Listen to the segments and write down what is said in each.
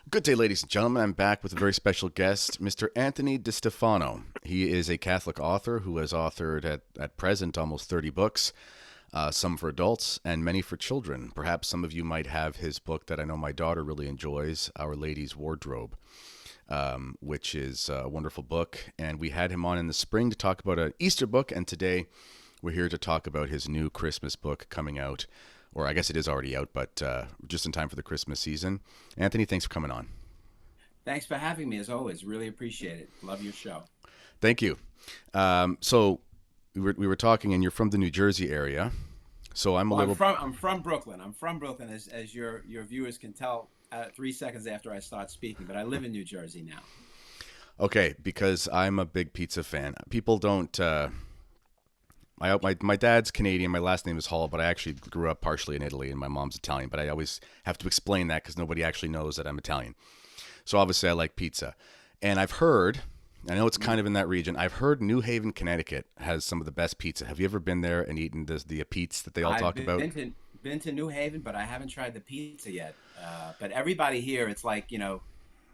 Good day, ladies and gentlemen. I'm back with a very special guest, Mr. Anthony DiStefano. He is a Catholic author who has authored at present almost 30 books, some for adults and many for children. Perhaps some of you might have his book that I know my daughter really enjoys, Our Lady's Wardrobe, which is a wonderful book. And we had him on in the spring to talk about an Easter book, and today we're here to talk about his new Christmas book coming out. Or I guess it is already out, but just in time for the Christmas season. Anthony, thanks for coming on. Thanks for having me, as always. Really appreciate it. Love your show. Thank you. So we were talking, and you're from the New Jersey area. So I'm a Well, I'm little. from I'm from Brooklyn. I'm from Brooklyn, as your viewers can tell 3 seconds after I start speaking. But I live in New Jersey now. Okay, because I'm a big pizza fan. People don't. My dad's Canadian. My last name is Hall, but I actually grew up partially in Italy, and my mom's Italian. But I always have to explain that because nobody actually knows that I'm Italian. So obviously, I like pizza, and I've heard. I know it's kind of in that region. I've heard New Haven, Connecticut has some of the best pizza. Have you ever been there and eaten the pizza that they all I've talk about? been to New Haven, but I haven't tried the pizza yet. But everybody here, it's like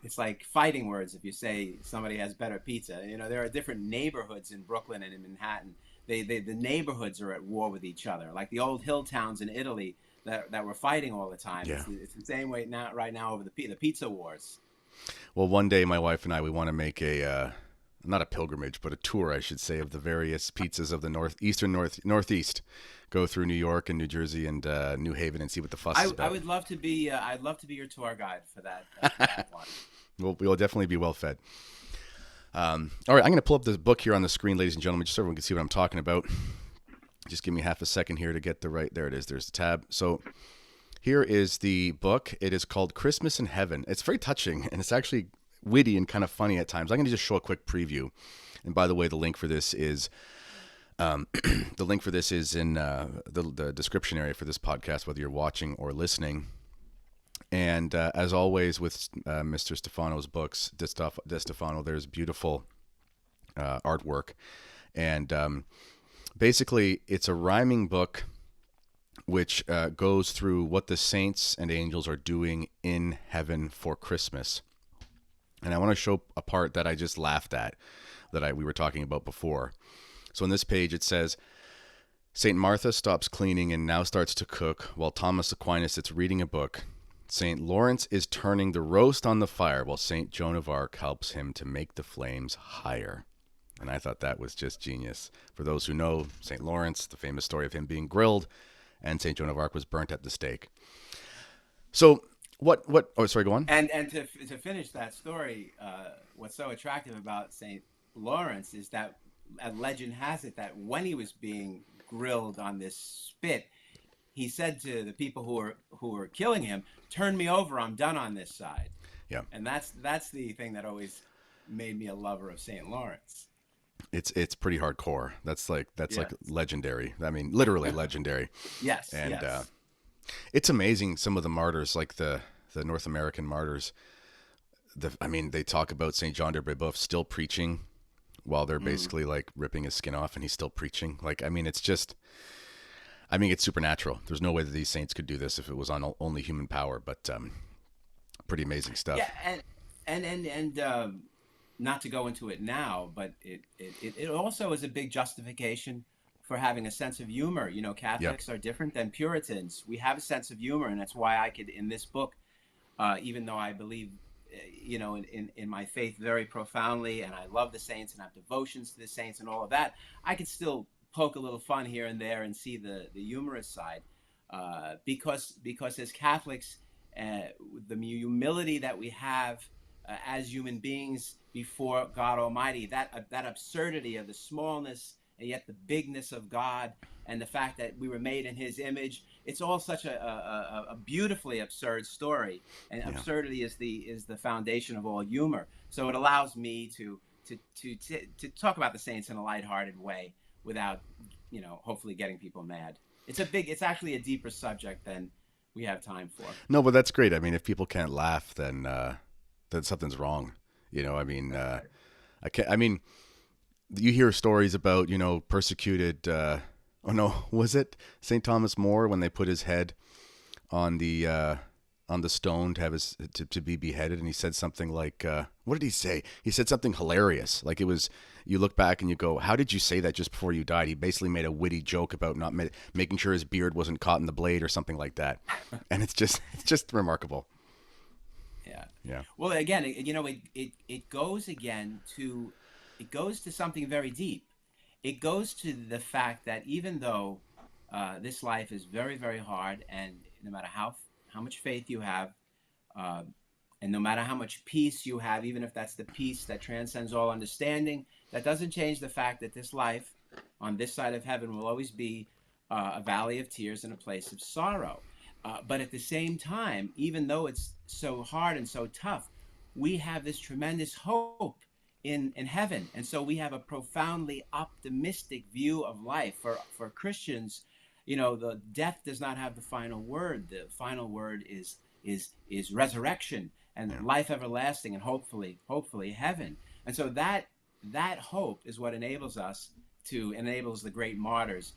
it's like fighting words if you say somebody has better pizza. There are different neighborhoods in Brooklyn and in Manhattan. The neighborhoods are at war with each other, like the old hill towns in Italy that were fighting all the time. Yeah. It's the same way now, right now, over the pizza wars. Well, one day my wife and I we want to make a not a pilgrimage, but a tour, I should say, of the various pizzas of the northeast. Go through New York and New Jersey and New Haven and see what the fuss is I about. would love to be I'd love to be your tour guide for that one. We'll definitely be well fed. All right, I'm going to pull up this book here on the screen, ladies and gentlemen, just so everyone can see what I'm talking about. Just give me half a second here to get the right. There it is. There's the tab. So here is the book. It is called Christmas in Heaven. It's very touching, and it's actually witty and kind of funny at times. I'm going to just show a quick preview. And by the way, the link for this is in the description area for this podcast, whether you're watching or listening. And as always with Mr. Stefano's books, De Stefano, there's beautiful artwork. And basically, it's a rhyming book which goes through what the saints and angels are doing in heaven for Christmas. And I want to show a part that I just laughed at, that we were talking about before. So on this page, it says, St. Martha stops cleaning and now starts to cook, while Thomas Aquinas sits reading a book. St. Lawrence is turning the roast on the fire, while St. Joan of Arc helps him to make the flames higher. And I thought that was just genius. For those who know St. Lawrence, the famous story of him being grilled, and St. Joan of Arc was burnt at the stake. So oh, sorry, go on. And to finish that story, what's so attractive about St. Lawrence is that legend has it that when he was being grilled on this spit, he said to the people who were killing him, "Turn me over. I'm done on this side." Yeah. And that's the thing that always made me a lover of St. Lawrence. It's pretty hardcore. That's like Yeah. legendary. I mean, literally legendary. Yes. And Yes. it's amazing some of the martyrs, like the North American martyrs. I mean, they talk about Saint John de Brebeuf still preaching while they're basically like ripping his skin off, and he's still preaching. Like, I mean, it's just. I mean, it's supernatural. There's no way that these saints could do this if it was on only human power, but pretty amazing stuff. Yeah. And not to go into it now, but it also is a big justification for having a sense of humor. Yeah. Catholics are different than Puritans. We have a sense of humor, and that's why I could, in this book, even though I believe, in my faith very profoundly, and I love the saints and have devotions to the saints and all of that, I could still poke a little fun here and there and see the humorous side, because as Catholics, the humility that we have as human beings before God Almighty, that absurdity of the smallness and yet the bigness of God, and the fact that we were made in His image, it's all such a beautifully absurd story, and absurdity is the foundation of all humor. So it allows me to talk about the saints in a lighthearted way without, hopefully getting people mad. It's actually a deeper subject than we have time for. No, but that's great. I mean, if people can't laugh, then something's wrong. I mean, I can't. I mean, you hear stories about persecuted. Oh no, was it St. Thomas More when they put his head on the on the stone to have to be beheaded, and he said something like, what did he say? He said something hilarious. Like, it was, you look back and you go, how did you say that just before you died? He basically made a witty joke about not making sure his beard wasn't caught in the blade or something like that, and it's just remarkable. Yeah. Yeah. Well, again, it goes again to, it goes to something very deep. It goes to the fact that even though this life is very, very hard, and no matter how much faith you have, uh, and no matter how much peace you have, even if that's the peace that transcends all understanding, that doesn't change the fact that this life on this side of heaven will always be a valley of tears and a place of sorrow. But at the same time, even though it's so hard and so tough, we have this tremendous hope in heaven. And so we have a profoundly optimistic view of life. For Christians, the death does not have the final word. The final word is resurrection and Yeah. life everlasting, and hopefully heaven. And so that hope is what enables the great martyrs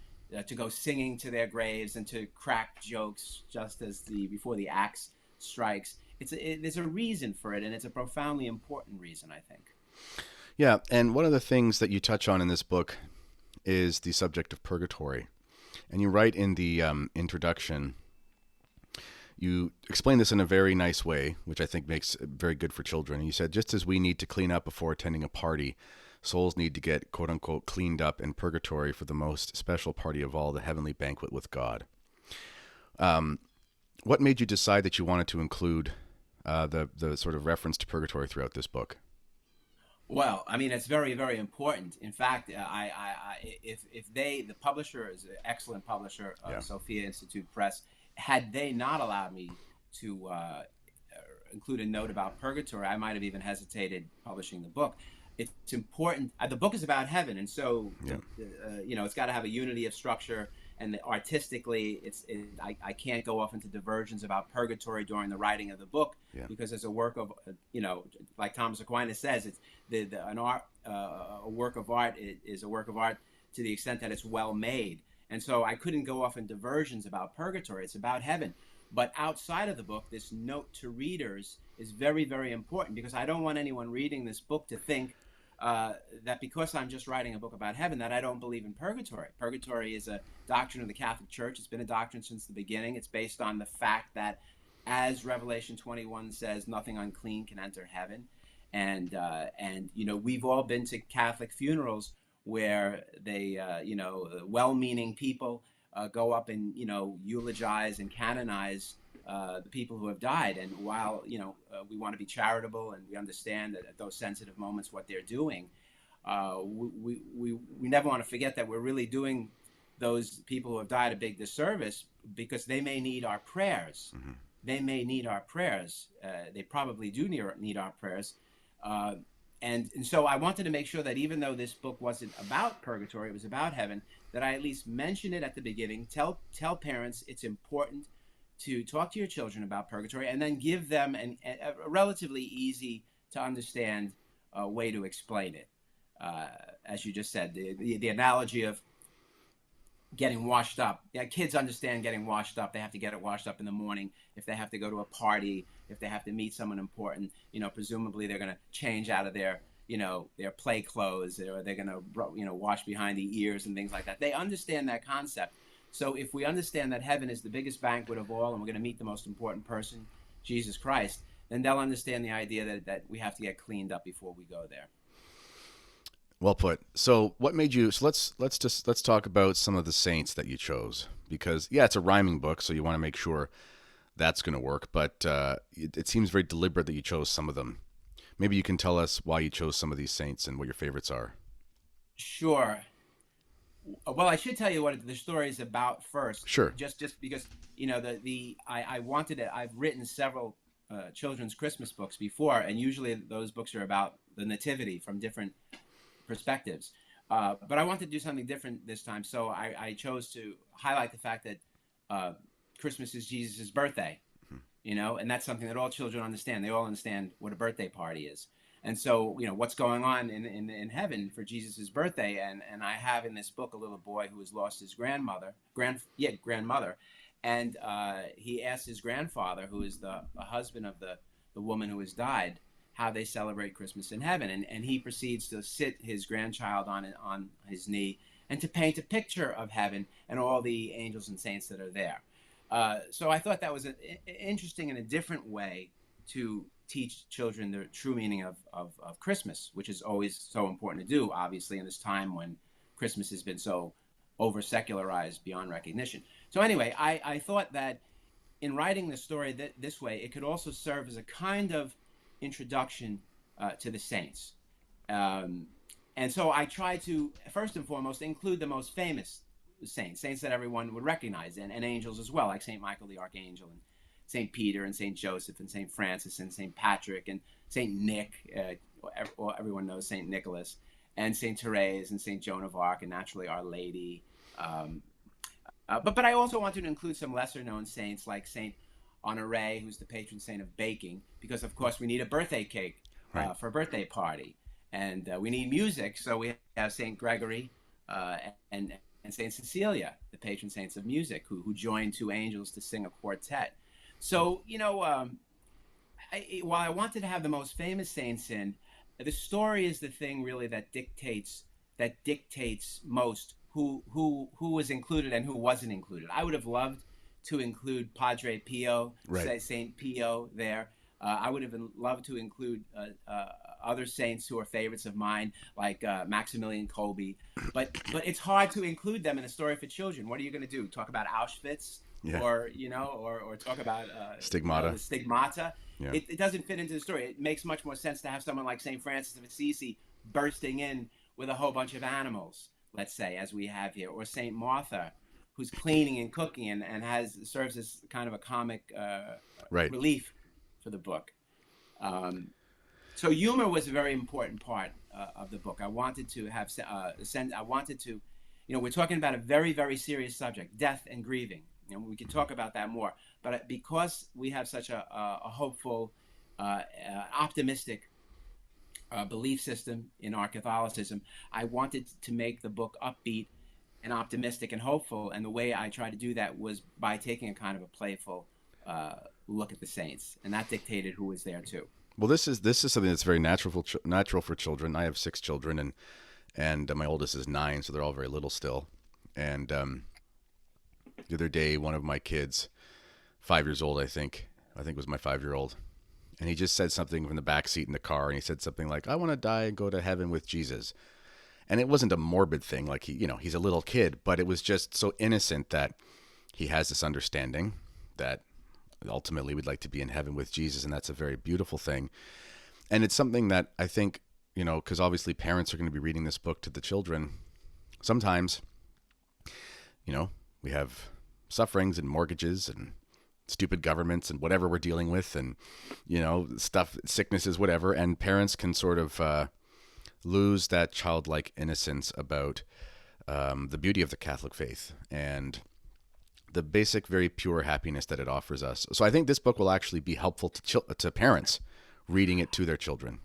to go singing to their graves and to crack jokes just as before the axe strikes. There's a reason for it, and it's a profoundly important reason, I think. Yeah, and one of the things that you touch on in this book is the subject of purgatory. And you write in the introduction, you explain this in a very nice way, which I think makes it very good for children. You said, just as we need to clean up before attending a party, souls need to get, quote unquote, cleaned up in purgatory for the most special party of all, the heavenly banquet with God. What made you decide that you wanted to include the sort of reference to purgatory throughout this book? Well, I mean, it's very, very important. In fact, if the publisher is an excellent publisher, Yeah. Sophia Institute Press, had they not allowed me to include a note about purgatory, I might have even hesitated publishing the book. It's important. The book is about heaven, and so Yeah. it's got to have a unity of structure. And artistically, I can't go off into diversions about purgatory during the writing of the book, Yeah. because as a work of, like Thomas Aquinas says, it's a work of art is a work of art to the extent that it's well made. And so I couldn't go off in diversions about purgatory. It's about heaven. But outside of the book, this note to readers is very, very important, because I don't want anyone reading this book to think that because I'm just writing a book about heaven, that I don't believe in purgatory. Purgatory is a doctrine of the Catholic Church. It's been a doctrine since the beginning. It's based on the fact that, as Revelation 21 says, nothing unclean can enter heaven. And we've all been to Catholic funerals where they, well-meaning people go up and, eulogize and canonize the people who have died. And while we want to be charitable, and we understand that at those sensitive moments what they're doing, we never want to forget that we're really doing those people who have died a big disservice, because they may need our prayers. Mm-hmm. They may need our prayers. They probably do need our prayers. And so I wanted to make sure that even though this book wasn't about purgatory, it was about heaven, that I at least mention it at the beginning. Tell parents it's important to talk to your children about purgatory, and then give them a relatively easy to understand way to explain it. As you just said, the analogy of getting washed up. Yeah, kids understand getting washed up. They have to get it washed up in the morning. If they have to go to a party, if they have to meet someone important, presumably they're going to change out of their play clothes, or they're going to, wash behind the ears and things like that. They understand that concept. So if we understand that heaven is the biggest banquet of all, and we're going to meet the most important person, Jesus Christ, then they'll understand the idea that we have to get cleaned up before we go there. Well put. So what made you, so let's talk about some of the saints that you chose, because it's a rhyming book, so you want to make sure that's going to work, but it seems very deliberate that you chose some of them. Maybe you can tell us why you chose some of these saints and what your favorites are. Sure. Well, I should tell you what the story is about first. Sure. Just because I wanted it. I've written several children's Christmas books before, and usually those books are about the nativity from different perspectives. But I wanted to do something different this time, so I chose to highlight the fact that Christmas is Jesus' birthday, and that's something that all children understand. They all understand what a birthday party is. And so, what's going on in heaven for Jesus' birthday. And I have in this book a little boy who has lost his grandmother. and he asked his grandfather, who is the husband of the woman who has died, how they celebrate Christmas in heaven, and he proceeds to sit his grandchild on his knee and to paint a picture of heaven and all the angels and saints that are there. So I thought that was an interesting and a different way to teach children the true meaning of Christmas, which is always so important to do, obviously, in this time when Christmas has been so over secularized beyond recognition. So anyway, I thought that in writing the story this way, it could also serve as a kind of introduction to the saints. And so I try to, first and foremost, include the most famous saints that everyone would recognize, and angels as well, like St. Michael the Archangel, and St. Peter, and St. Joseph, and St. Francis, and St. Patrick, and St. Nick, everyone knows St. Nicholas, and St. Therese, and St. Joan of Arc, and naturally Our Lady. But I also wanted to include some lesser-known saints, like St. Honoré, who's the patron saint of baking, because, of course, we need a birthday cake for a birthday party. And we need music, so we have St. Gregory and St. Cecilia, the patron saints of music, who joined two angels to sing a quartet. So, while I wanted to have the most famous saints in, the story is the thing really that dictates most who was included and who wasn't included. I would have loved to include Padre Pio, Saint Pio there. I would have loved to include other saints who are favorites of mine, like Maximilian Kolbe, but it's hard to include them in a story for children. What are you going to do? Talk about Auschwitz, or talk about Stigmata? The stigmata. Yeah. It doesn't fit into the story. It makes much more sense to have someone like Saint Francis of Assisi bursting in with a whole bunch of animals, let's say, as we have here, or Saint Martha, who's cleaning and cooking and serves as kind of a comic relief for the book. So humor was a very important part of the book. I wanted to have we're talking about a very, very serious subject, death and grieving. We can talk about that more. But because we have such a hopeful, optimistic belief system in our Catholicism, I wanted to make the book upbeat and optimistic and hopeful. And the way I tried to do that was by taking a kind of a playful look at the saints, and that dictated who was there too. Well, this is something that's very natural for children. I have 6 children, and my oldest is 9, so they're all very little still. And the other day, one of my kids, 5 years old, I think it was my 5-year-old, and he just said something from the back seat in the car, and he said something like, "I want to die and go to heaven with Jesus." And it wasn't a morbid thing, like he's a little kid, but it was just so innocent that he has this understanding that ultimately we'd like to be in heaven with Jesus, and that's a very beautiful thing. And it's something that I think, because obviously parents are going to be reading this book to the children. Sometimes, we have sufferings and mortgages and stupid governments and whatever we're dealing with, and stuff, sicknesses, whatever, and parents can sort of lose that childlike innocence about the beauty of the Catholic faith and the basic, very pure happiness that it offers us. So I think this book will actually be helpful to parents reading it to their children.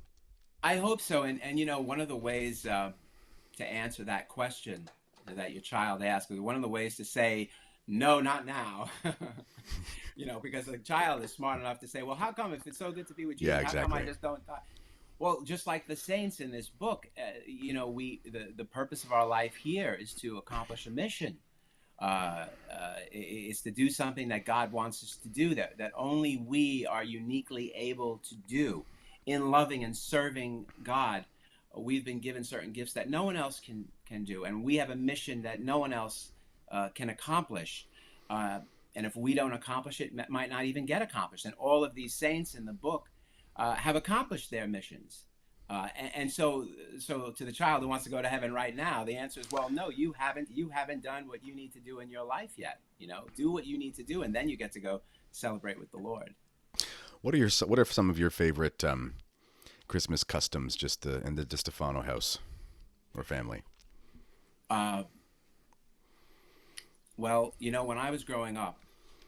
I hope so. And one of the ways to answer that question that your child asked, one of the ways to say, no, not now, because the child is smart enough to say, well, how come if it's so good to be with Jesus, how come I just don't die? Well, just like the saints in this book, the purpose of our life here is to accomplish a mission. It's to do something that God wants us to do, that only we are uniquely able to do. In loving and serving God, we've been given certain gifts that no one else can do, and we have a mission that no one else can accomplish. And if we don't accomplish it, it might not even get accomplished. And all of these saints in the book have accomplished their missions. And so to the child who wants to go to heaven right now, the answer is, well, no, you haven't done what you need to do in your life yet. Do what you need to do, and then you get to go celebrate with the Lord. What are some of your favorite Christmas customs in the DiStefano house or family? Well, when I was growing up,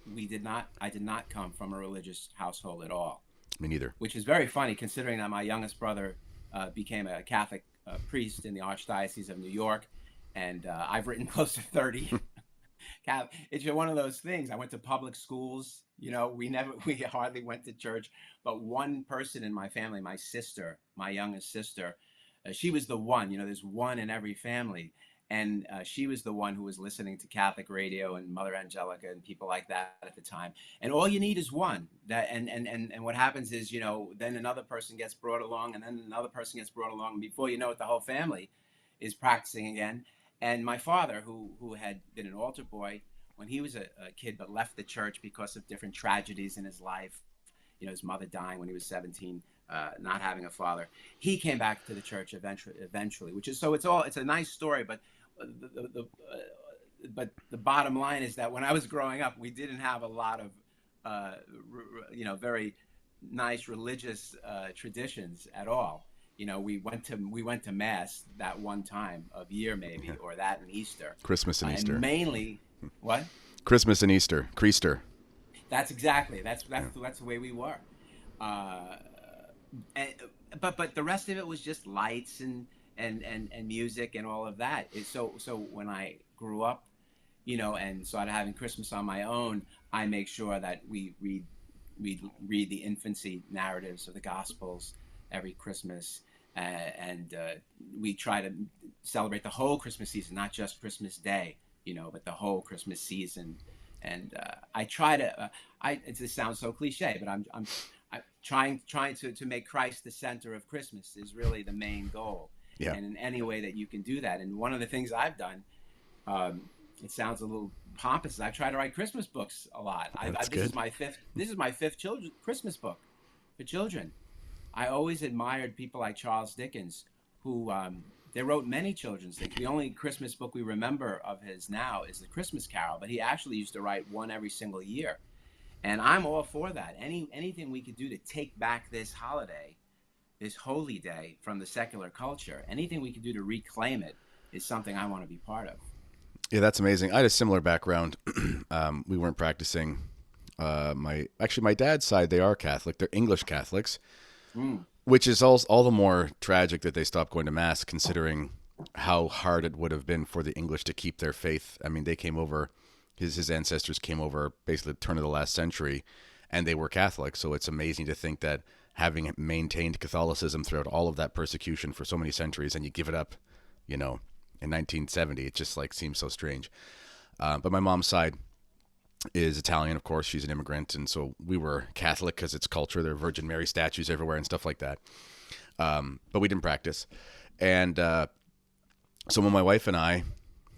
I did not come from a religious household at all. Me neither. Which is very funny, considering that my youngest brother became a Catholic priest in the Archdiocese of New York, and I've written close to 30 It's one of those things. I went to public schools. We hardly went to church, but one person in my family, my sister, my youngest sister, she was the one. There's one in every family, and she was the one who was listening to Catholic radio and Mother Angelica and people like that at the time. And all you need is one. And what happens is, then another person gets brought along, and then another person gets brought along, and before you know it, the whole family is practicing again. And my father, who had been an altar boy when he was a kid, but left the church because of different tragedies in his life, his mother dying when he was 17, not having a father, he came back to the church eventually, which is, so it's a nice story, but the bottom line is that when I was growing up, we didn't have a lot of very nice religious traditions at all. We went to mass that one time of year, maybe, or that and Easter. Christmas and Easter. And mainly, what? Christmas and Easter. Creaster. That's exactly. That's the way we were. And, but the rest of it was just lights and music and all of that. So when I grew up, and started having Christmas on my own, I make sure that we read the infancy narratives of the Gospels every Christmas, and we try to celebrate the whole Christmas season, not just Christmas Day, but the whole Christmas season. And I try to. It sounds so cliche, but I'm trying to make Christ the center of Christmas is really the main goal. Yeah. And in any way that you can do that, and one of the things I've done, it sounds a little pompous, I try to write Christmas books a lot. This is my fifth children Christmas book for children. I always admired people like Charles Dickens, who they wrote many children's things. The only Christmas book we remember of his now is The Christmas Carol, but he actually used to write one every single year. And I'm all for that. Anything we could do to take back this holiday, this holy day, from the secular culture, anything we could do to reclaim it is something I want to be part of. Yeah, that's amazing. I had a similar background. We weren't practicing. My dad's side, they are Catholic. They're English Catholics. Which is all the more tragic that they stopped going to mass, considering how hard it would have been for the English to keep their faith. I mean, they came over, his ancestors came over basically the turn of the last century, and they were Catholic. So it's amazing to think that having maintained Catholicism throughout all of that persecution for so many centuries, and you give it up, in 1970, it just seems so strange. But my mom's side is Italian, of course. She's an immigrant, and so we were Catholic because it's culture. There are Virgin Mary statues everywhere and stuff like that. But we didn't practice. And so when my wife and I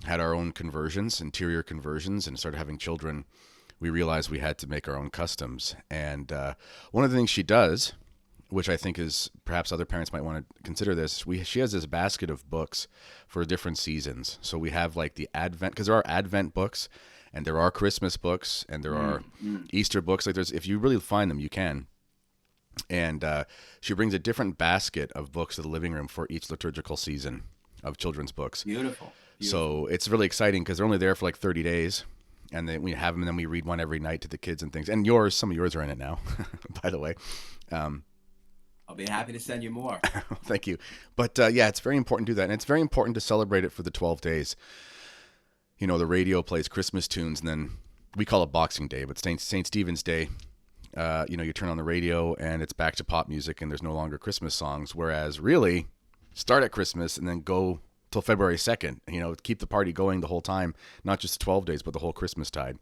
had our own conversions, interior conversions, and started having children, we realized we had to make our own customs. And one of the things she does, which I think is perhaps other parents might want to consider this, she has this basket of books for different seasons. So we have the Advent, because there are Advent books, and there are Christmas books, and there are Easter books. If you really find them, you can. And she brings a different basket of books to the living room for each liturgical season of children's books. Beautiful. So it's really exciting because they're only there for 30 days. And then we have them, and then we read one every night to the kids and things. And some of yours are in it now, by the way. I'll be happy to send you more. Thank you. But it's very important to do that. And it's very important to celebrate it for the 12 days. The radio plays Christmas tunes, and then we call it Boxing Day, but St. Stephen's Day, you turn on the radio and it's back to pop music and there's no longer Christmas songs. Whereas really start at Christmas and then go till February 2nd, keep the party going the whole time, not just the 12 days, but the whole Christmas tide.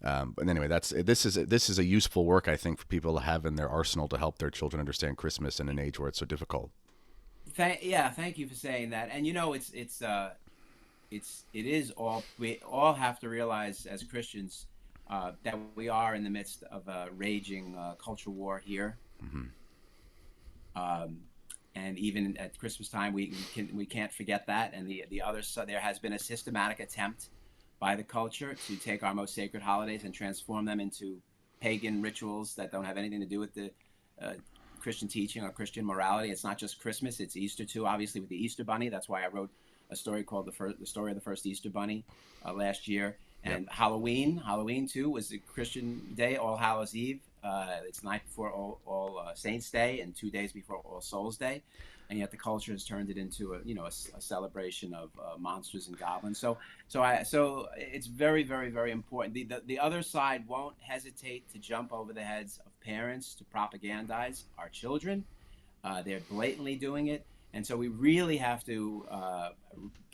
But anyway, this is a useful work, I think, for people to have in their arsenal to help their children understand Christmas in an age where it's so difficult. Thank you for saying that. And we all have to realize as Christians that we are in the midst of a raging culture war here. Mm-hmm. And even at Christmas time, we can't forget that. And the other side, there has been a systematic attempt by the culture to take our most sacred holidays and transform them into pagan rituals that don't have anything to do with the Christian teaching or Christian morality. It's not just Christmas; it's Easter too. Obviously, with the Easter Bunny, that's why I wrote a story called the story of the first Easter Bunny last year. And yep. Halloween too was a Christian day, All Hallows Eve. It's the night before All Saints Day and 2 days before All Souls Day. and yet the culture has turned it into a celebration of monsters and goblins. So it's very, very, very important. The other side won't hesitate to jump over the heads of parents to propagandize our children. They're blatantly doing it, and so we really have to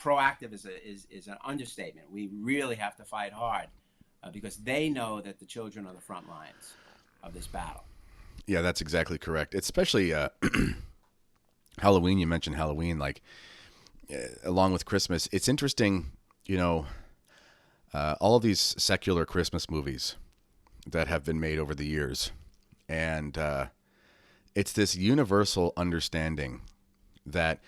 proactive is an understatement. We really have to fight hard because they know that the children are the front lines of this battle. Yeah, that's exactly correct. Especially Halloween. You mentioned Halloween, like along with Christmas. It's interesting, all of these secular Christmas movies that have been made over the years, and it's this universal understanding that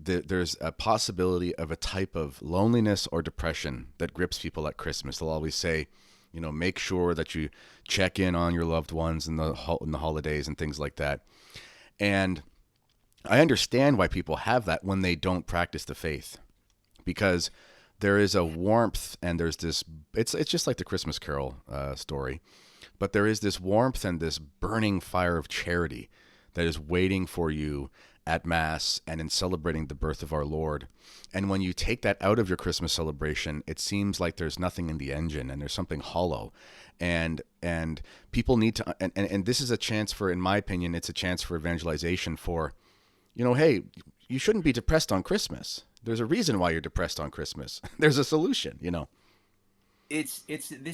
there's a possibility of a type of loneliness or depression that grips people at Christmas. They'll always say, make sure that you check in on your loved ones in the holidays and things like that. And I understand why people have that when they don't practice the faith, because there is a warmth and there's this. It's just like the Christmas Carol story, but there is this warmth and this burning fire of charity that is waiting for you at Mass and in celebrating the birth of our Lord. And when you take that out of your Christmas celebration, it seems like there's nothing in the engine and there's something hollow. And people need to, and this is a chance for, in my opinion, it's a chance for evangelization for, hey, you shouldn't be depressed on Christmas. There's a reason why you're depressed on Christmas. There's a solution, This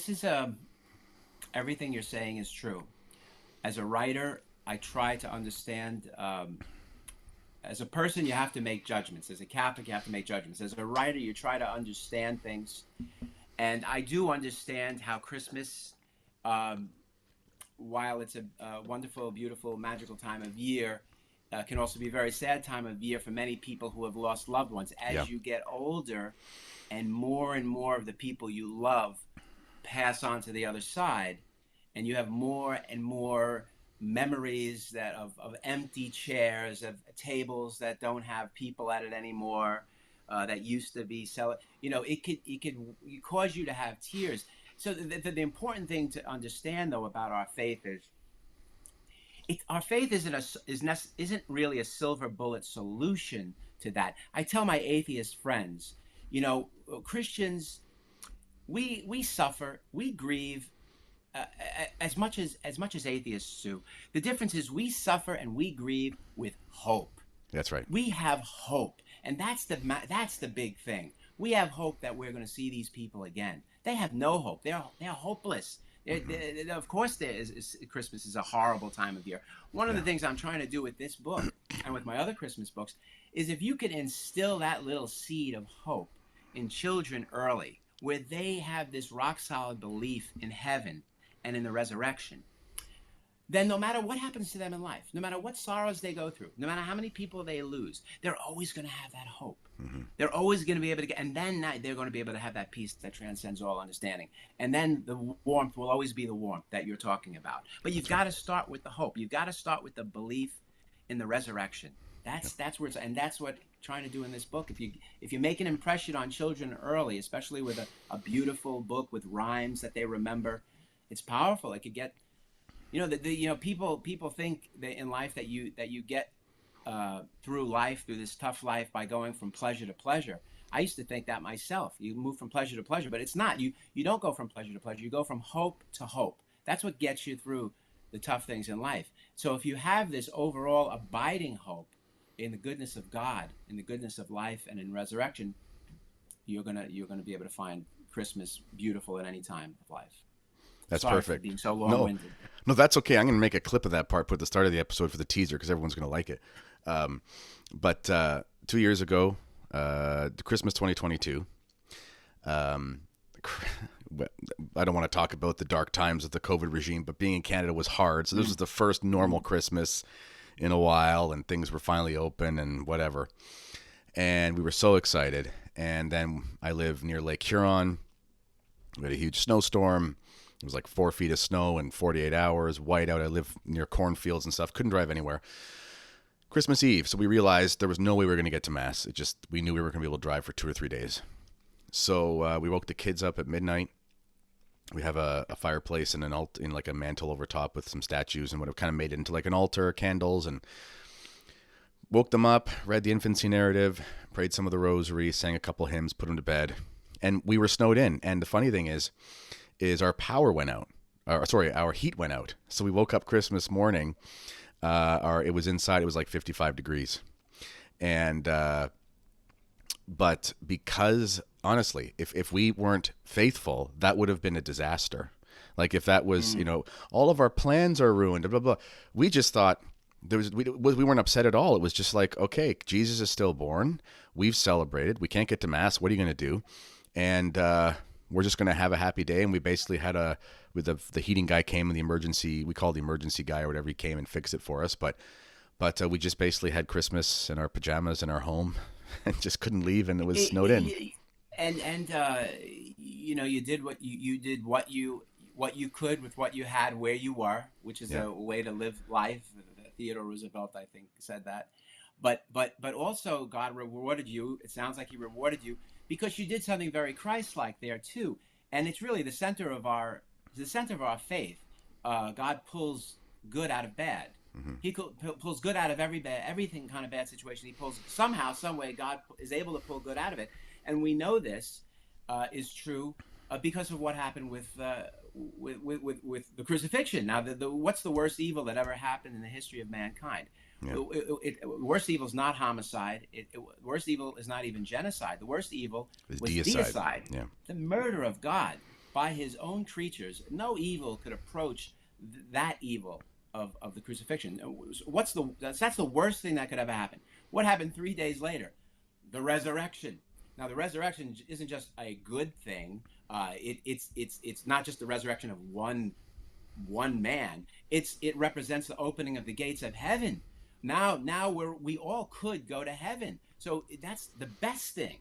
is everything you're saying is true. As a writer, I try to understand. As a person, you have to make judgments. As a Catholic, you have to make judgments. As a writer, you try to understand things. And I do understand how Christmas, while it's a wonderful, beautiful, magical time of year, can also be a very sad time of year for many people who have lost loved ones. As you get older and more of the people you love pass on to the other side, and you have more and more memories of empty chairs, of tables that don't have people at it anymore, that used to be it could cause you to have tears. So the important thing to understand though about our faith is our faith isn't really a silver bullet solution to that. I tell my atheist friends, Christians, we suffer, we grieve, as much as atheists do. The difference is we suffer and we grieve with hope. That's right. We have hope, and that's the big thing. We have hope that we're going to see these people again. They have no hope. They're hopeless. Of course, Christmas is a horrible time of year. One of the things I'm trying to do with this book and with my other Christmas books is if you could instill that little seed of hope in children early, where they have this rock solid belief in heaven and in the resurrection, then no matter what happens to them in life, no matter what sorrows they go through, no matter how many people they lose, they're always going to have that hope. Mm-hmm. They're always going to be able to get, and then they're going to be able to have that peace that transcends all understanding. And then the warmth will always be the warmth that you're talking about. But you've got to start with the hope. You've got to start with the belief in the resurrection. That's where it's, and that's what I'm trying to do in this book. If you make an impression on children early, especially with a beautiful book with rhymes that they remember, it's powerful. It could get, people think that in life that you get through this tough life by going from pleasure to pleasure. I used to think that myself. You move from pleasure to pleasure, but it's not. You don't go from pleasure to pleasure. You go from hope to hope. That's what gets you through the tough things in life. So if you have this overall abiding hope in the goodness of God, in the goodness of life, and in resurrection, you're gonna be able to find Christmas beautiful at any time of life. That's Sorry perfect. For being so long-winded. No, that's okay. I'm going to make a clip of that part, put the start of the episode for the teaser because everyone's going to like it. But 2 years ago, Christmas 2022, I don't want to talk about the dark times of the COVID regime, but being in Canada was hard. So this was the first normal Christmas in a while, and things were finally open and whatever. And we were so excited. And then I live near Lake Huron. We had a huge snowstorm. It was like 4 feet of snow in 48 hours, white out. I live near cornfields and stuff. Couldn't drive anywhere. Christmas Eve. So we realized there was no way we were going to get to Mass. We knew we were going to be able to drive for 2 or 3 days. So we woke the kids up at midnight. We have a fireplace and in like a mantle over top with some statues and would have kind of made it into like an altar, candles. And woke them up, read the infancy narrative, prayed some of the rosary, sang a couple hymns, put them to bed, and we were snowed in. And the funny thing is our power went out. Our heat went out. So we woke up Christmas morning. It was inside. It was like 55 degrees, and but because honestly, if we weren't faithful, that would have been a disaster. Like if that was, all of our plans are ruined, blah, blah, blah. We just thought we weren't upset at all. It was just like, okay, Jesus is still born. We've celebrated. We can't get to mass. What are you going to do? And we're just going to have a happy day. And we basically had the heating guy came, and we called the emergency guy or whatever, he came and fixed it for us. But we just basically had Christmas in our pajamas in our home and just couldn't leave, and it was snowed in. And you did what you could with what you had where you were, which is a way to live life. Theodore Roosevelt, I think, said that. But also God rewarded you. It sounds like he rewarded you because you did something very Christ-like there too. And it's really the center of our faith. God pulls good out of bad. Mm-hmm. He pulls good out of everything kind of bad situation. He pulls somehow, some way, God is able to pull good out of it. And we know this is true because of what happened with the crucifixion. Now, what's the worst evil that ever happened in the history of mankind? Yeah. Worst evil is not homicide. Worst evil is not even genocide. The worst evil was deicide. Yeah. The murder of God by his own creatures. No evil could approach that evil of the crucifixion. That's the worst thing that could ever happen. What happened 3 days later? The resurrection. Now, the resurrection isn't just a good thing. It's not just the resurrection of one man. It represents the opening of the gates of heaven. Now we all could go to heaven. So that's the best thing.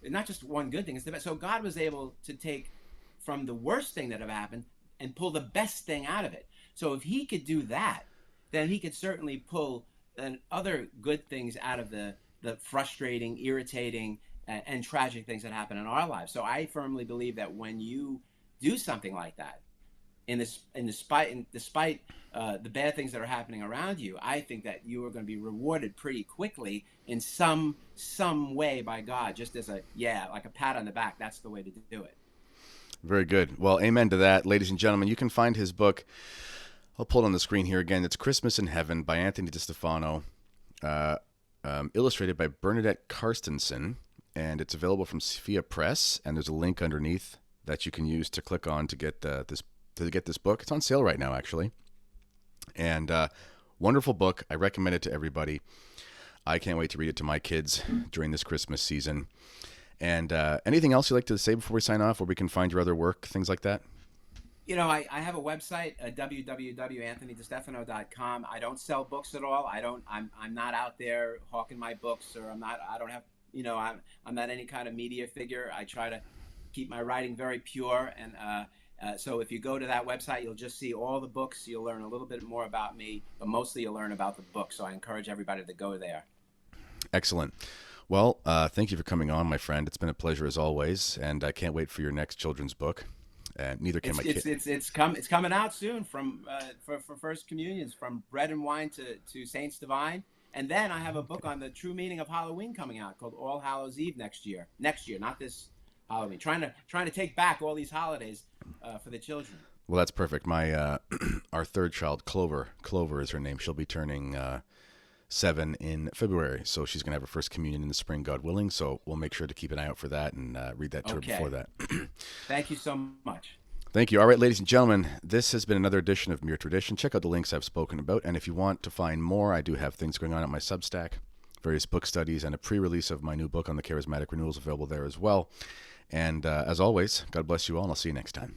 Not just one good thing. It's the best. So God was able to take from the worst thing that have happened and pull the best thing out of it. So if he could do that, then he could certainly pull other good things out of the frustrating, irritating, and tragic things that happen in our lives. So I firmly believe that when you do something like that, despite the bad things that are happening around you, I think that you are going to be rewarded pretty quickly in some way by God, just as like a pat on the back. That's the way to do it. Very good. Well, amen to that. Ladies and gentlemen, you can find his book. I'll pull it on the screen here again. It's Christmas in Heaven by Anthony DiStefano, illustrated by Bernadette Carstensen, and it's available from Sophia Press, and there's a link underneath that you can use to click on to get this book. It's on sale right now, actually. And wonderful book. I recommend it to everybody. I can't wait to read it to my kids during this Christmas season. And anything else you'd like to say before we sign off, where we can find your other work, things like that? I have a website, www.anthonydistefano.com. I don't sell books at all. I'm not out there hawking my books, or I'm not any kind of media figure. I try to keep my writing very pure. And so if you go to that website, you'll just see all the books. You'll learn a little bit more about me, but mostly you'll learn about the book. So I encourage everybody to go there. Excellent. Well, thank you for coming on, my friend. It's been a pleasure as always, and I can't wait for your next children's book. Neither can my kid. It's coming out soon for First Communions, from Bread and Wine to Saints Divine, and then I have a book on the true meaning of Halloween coming out called All Hallows Eve next year, not this Halloween. Trying to take back all these holidays for the children. Well, that's perfect. My our third child, Clover is her name. She'll be turning 7 in February, so she's going to have her first communion in the spring, God willing. So we'll make sure to keep an eye out for that and read that to her before that. Thank you so much. Thank you. All right, ladies and gentlemen, this has been another edition of Mere Tradition. Check out the links I've spoken about, and if you want to find more, I do have things going on at my Substack, various book studies, and a pre-release of my new book on the charismatic renewals available there as well. And as always, God bless you all, and I'll see you next time.